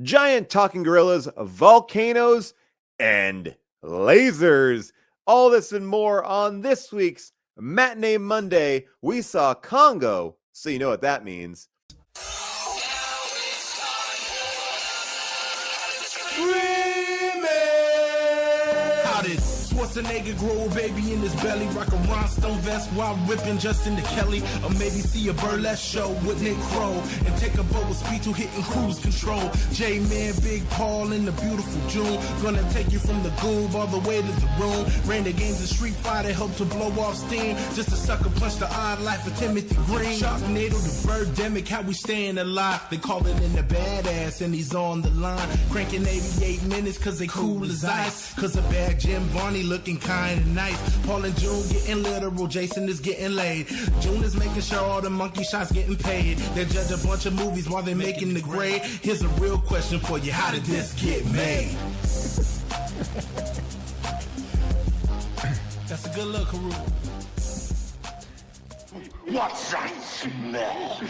giant talking gorillas, volcanoes, and lasers. All this and more on this week's Matinee Monday. We saw Congo, so you know what that means. Schwarzenegger grow a baby in his belly, rock a rhinestone vest while ripping Justin to Kelly, or maybe see a burlesque show with Nick Crow and take a boat with speed to hitting cruise control. J-Man, Big Paul in the beautiful June, gonna take you from the goob all the way to the room. Ran the games of Street Fighter, helped to blow off steam, just a sucker punch the odd life of Timothy Green. Sharknado, the birdemic, how we staying alive. They call it in the badass and he's on the line, cranking 88 minutes cause they cool as ice, cause a bad Jim Varney looking kind of nice. Paul and June getting literal, Jason is getting laid. June is making sure all the monkey shots getting paid. They judge a bunch of movies while they're making the grade. Here's a real question for you: how did this get made? That's a good look, Haru. What's that smell?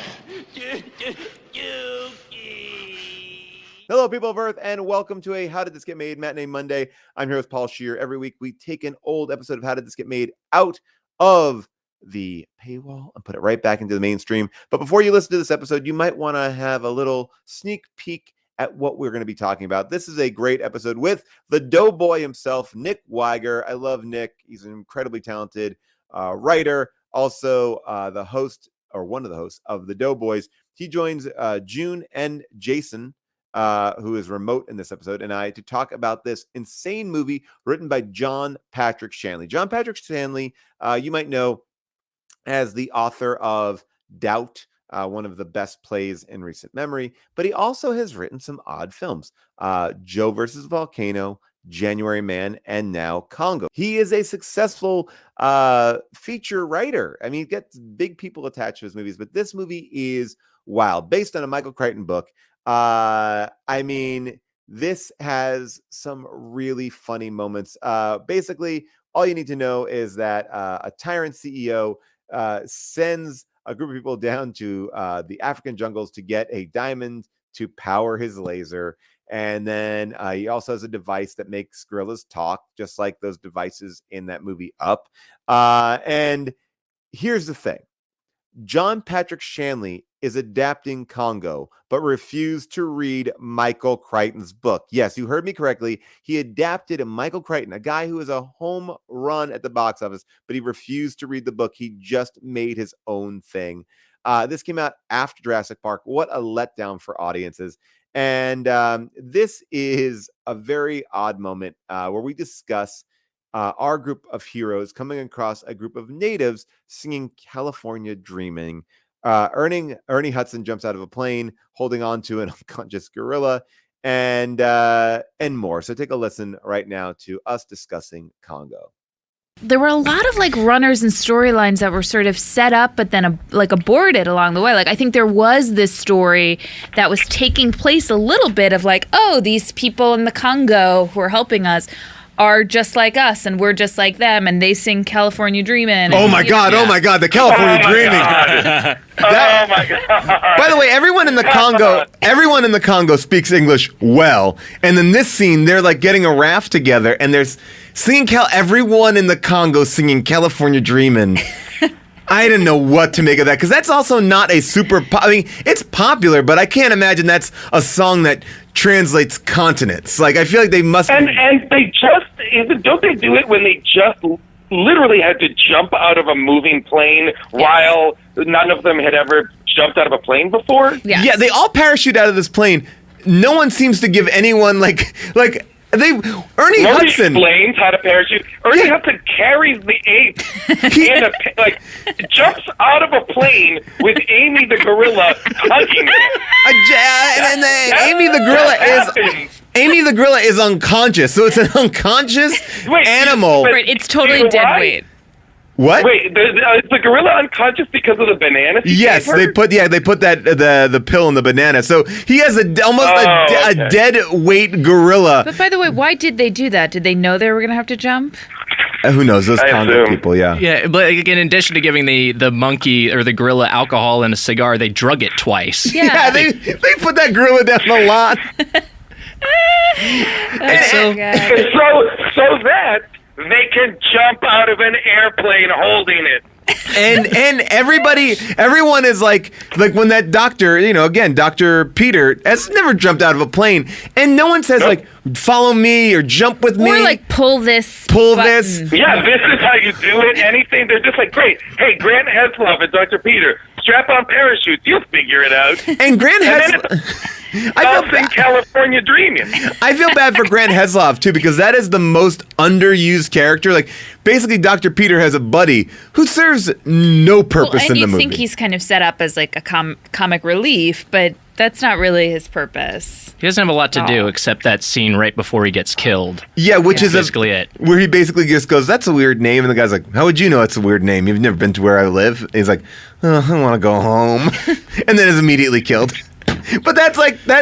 Hello, people of Earth, and welcome to a How Did This Get Made Matinee Monday. I'm here with Paul Scheer. Every week, we take an old episode of How Did This Get Made out of the paywall and put it right back into the mainstream. But before you listen to this episode, you might want to have a little sneak peek at what we're going to be talking about. This is a great episode with the Doughboy himself, Nick Weiger. I love Nick. He's an incredibly talented writer, also the host, or one of the hosts of the Doughboys. He joins June and Jason, who is remote in this episode, and I to talk about this insane movie written by John Patrick Shanley. John Patrick Shanley, you might know as the author of Doubt, one of the best plays in recent memory, but he also has written some odd films, Joe versus Volcano, January Man, and now Congo. He is a successful feature writer. I mean, he gets big people attached to his movies, but this movie is wild, based on a Michael Crichton book. I mean, this has some really funny moments. Basically, all you need to know is that a tyrant CEO sends a group of people down to the African jungles to get a diamond to power his laser. And then he also has a device that makes gorillas talk, just like those devices in that movie Up. And here's the thing. John Patrick Shanley is adapting Congo, but refused to read Michael Crichton's book. Yes, you heard me correctly. He adapted a Michael Crichton, a guy who is a home run at the box office, but he refused to read the book. He just made his own thing. This came out after Jurassic Park. What a letdown for audiences. And this is a very odd moment where we discuss our group of heroes coming across a group of natives singing California Dreaming. Ernie Hudson jumps out of a plane holding on to an unconscious gorilla, and more. So take a listen right now to us discussing Congo. There were a lot of runners and storylines that were sort of set up, but then aborted along the way. I think there was this story that was taking place a little bit of these people in the Congo who are helping us are just like us, and we're just like them, and they sing California Dreamin'. Oh my God, the California Dreaming. Oh my God. By the way, everyone in the Congo speaks English well. And in this scene, they're getting a raft together, and there's singing everyone in the Congo singing California Dreamin'. I didn't know what to make of that, because that's also not a super it's popular, but I can't imagine that's a song that translates continents. I feel like they must. And they just don't they do it when they just literally had to jump out of a moving plane while none of them had ever jumped out of a plane before? Yes. Yeah, they all parachute out of this plane. No one seems to give anyone Ernie Hudson explains how to parachute. Ernie Hudson carries the ape jumps out of a plane with Amy the gorilla hugging him. Amy the gorilla is unconscious, so it's an unconscious animal. It's totally dead weight. What? Wait, is the gorilla unconscious because of the banana? Yes, they put that the pill in the banana. So he has almost a dead weight gorilla. But by the way, why did they do that? Did they know they were going to have to jump? Who knows? Those I Congo assume. people, yeah. Yeah, but again, in addition to giving the monkey or the gorilla alcohol and a cigar, they drug it twice. Yeah, they put that gorilla down a lot. And so, so that they can jump out of an airplane holding it. And everyone is like when that doctor, again, Dr. Peter has never jumped out of a plane, and no one says like, follow me or jump with me. Or like pull this. This. Yeah, this is how you do it. Anything. They're just like, great. Hey, Grant Heslov and Dr. Peter, strap on parachutes. You'll figure it out. And Grant Heslov. California dreaming. I feel bad for Grant Heslov too, because that is the most underused character. Like, basically, Dr. Peter has a buddy who serves no purpose in the movie. And you think he's kind of set up as like a comic relief, but that's not really his purpose. he doesn't have a lot to do except that scene right before he gets killed. Yeah, which is basically it. Where he basically just goes, "That's a weird name," and the guy's like, "How would you know it's a weird name? You've never been to where I live." And he's like, "Oh, I want to go home," and then is immediately killed. But that's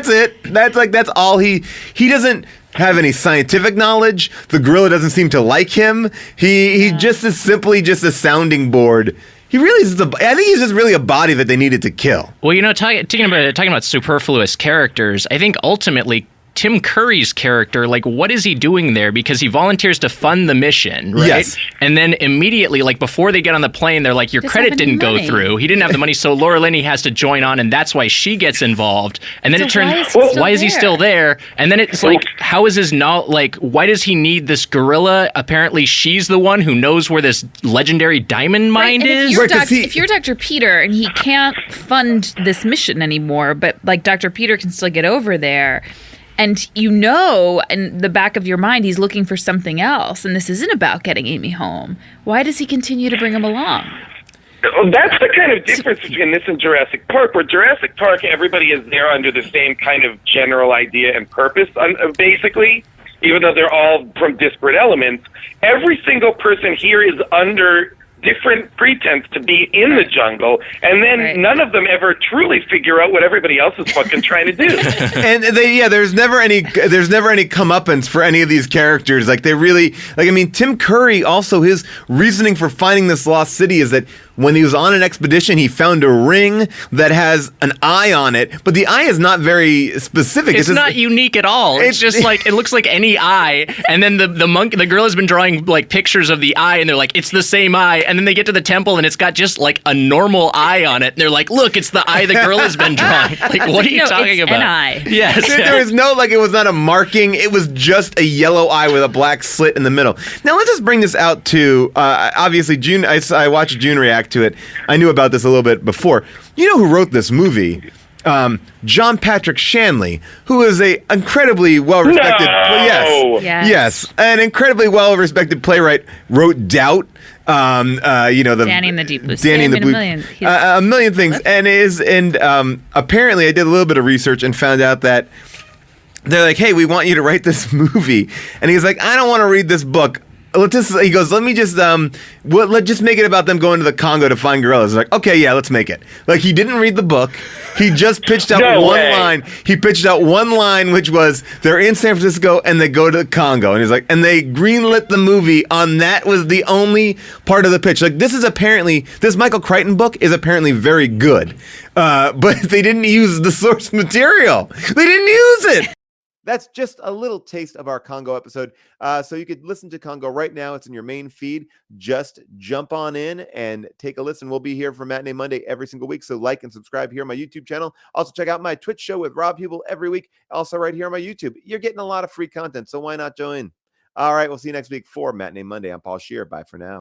it. That's all he doesn't have any scientific knowledge. The gorilla doesn't seem to like him. He just is simply just a sounding board. He really is. I think he's just really a body that they needed to kill. Well, talking about superfluous characters, I think ultimately Tim Curry's character, like, what is he doing there? Because he volunteers to fund the mission, right? Yes. And then immediately, like, before they get on the plane, they're like, your credit didn't go through. He didn't have the money, so Laura Linney has to join on, and that's why she gets involved. And then it turns, why is he still there? And then it's like, how is his why does he need this gorilla? Apparently, she's the one who knows where this legendary diamond mine is. If you're Dr. Peter and he can't fund this mission anymore, but like Dr. Peter can still get over there, and in the back of your mind, he's looking for something else, and this isn't about getting Amy home. Why does he continue to bring him along? That's the kind of difference between this and Jurassic Park, where Jurassic Park, everybody is there under the same kind of general idea and purpose, basically, even though they're all from disparate elements. Every single person here is under different pretense to be in the jungle, and then none of them ever truly figure out what everybody else is fucking trying to do. And there's never any comeuppance for any of these characters. Like, they really, Tim Curry also, his reasoning for finding this lost city is that when he was on an expedition, he found a ring that has an eye on it, but the eye is not very specific. It's not unique at all. It's just like, it looks like any eye, and then the girl has been drawing like pictures of the eye, and they're like, it's the same eye, and then they get to the temple, and it's got just like a normal eye on it, and they're like, look, it's the eye the girl has been drawing. Like, what are you talking about? An eye. Yes. There was no, it was not a marking. It was just a yellow eye with a black slit in the middle. Now, let's just bring this out to, obviously, June. I watched June react to it. I knew about this a little bit before. You know who wrote this movie? John Patrick Shanley, who is a incredibly well-respected... No! Yes, an incredibly well-respected playwright, wrote Doubt, Danny in the Deep Blue Sea, a million things, and apparently I did a little bit of research and found out that they're like, hey, we want you to write this movie, and he's like, I don't want to read this book. He goes, let me just let's just make it about them going to the Congo to find gorillas. Like, okay, yeah, let's make it. Like, he didn't read the book. He just pitched out line. He pitched out one line, which was they're in San Francisco and they go to the Congo. And he's like, and they greenlit the movie on that was the only part of the pitch. Like, this Michael Crichton book is apparently very good. But they didn't use the source material. They didn't use it. That's just a little taste of our Congo episode. So you could listen to Congo right now. It's in your main feed. Just jump on in and take a listen. We'll be here for Matinee Monday every single week. So like and subscribe here on my YouTube channel. Also check out my Twitch show with Rob Hubel every week. Also right here on my YouTube. You're getting a lot of free content, so why not join? All right, we'll see you next week for Matinee Monday. I'm Paul Scheer. Bye for now.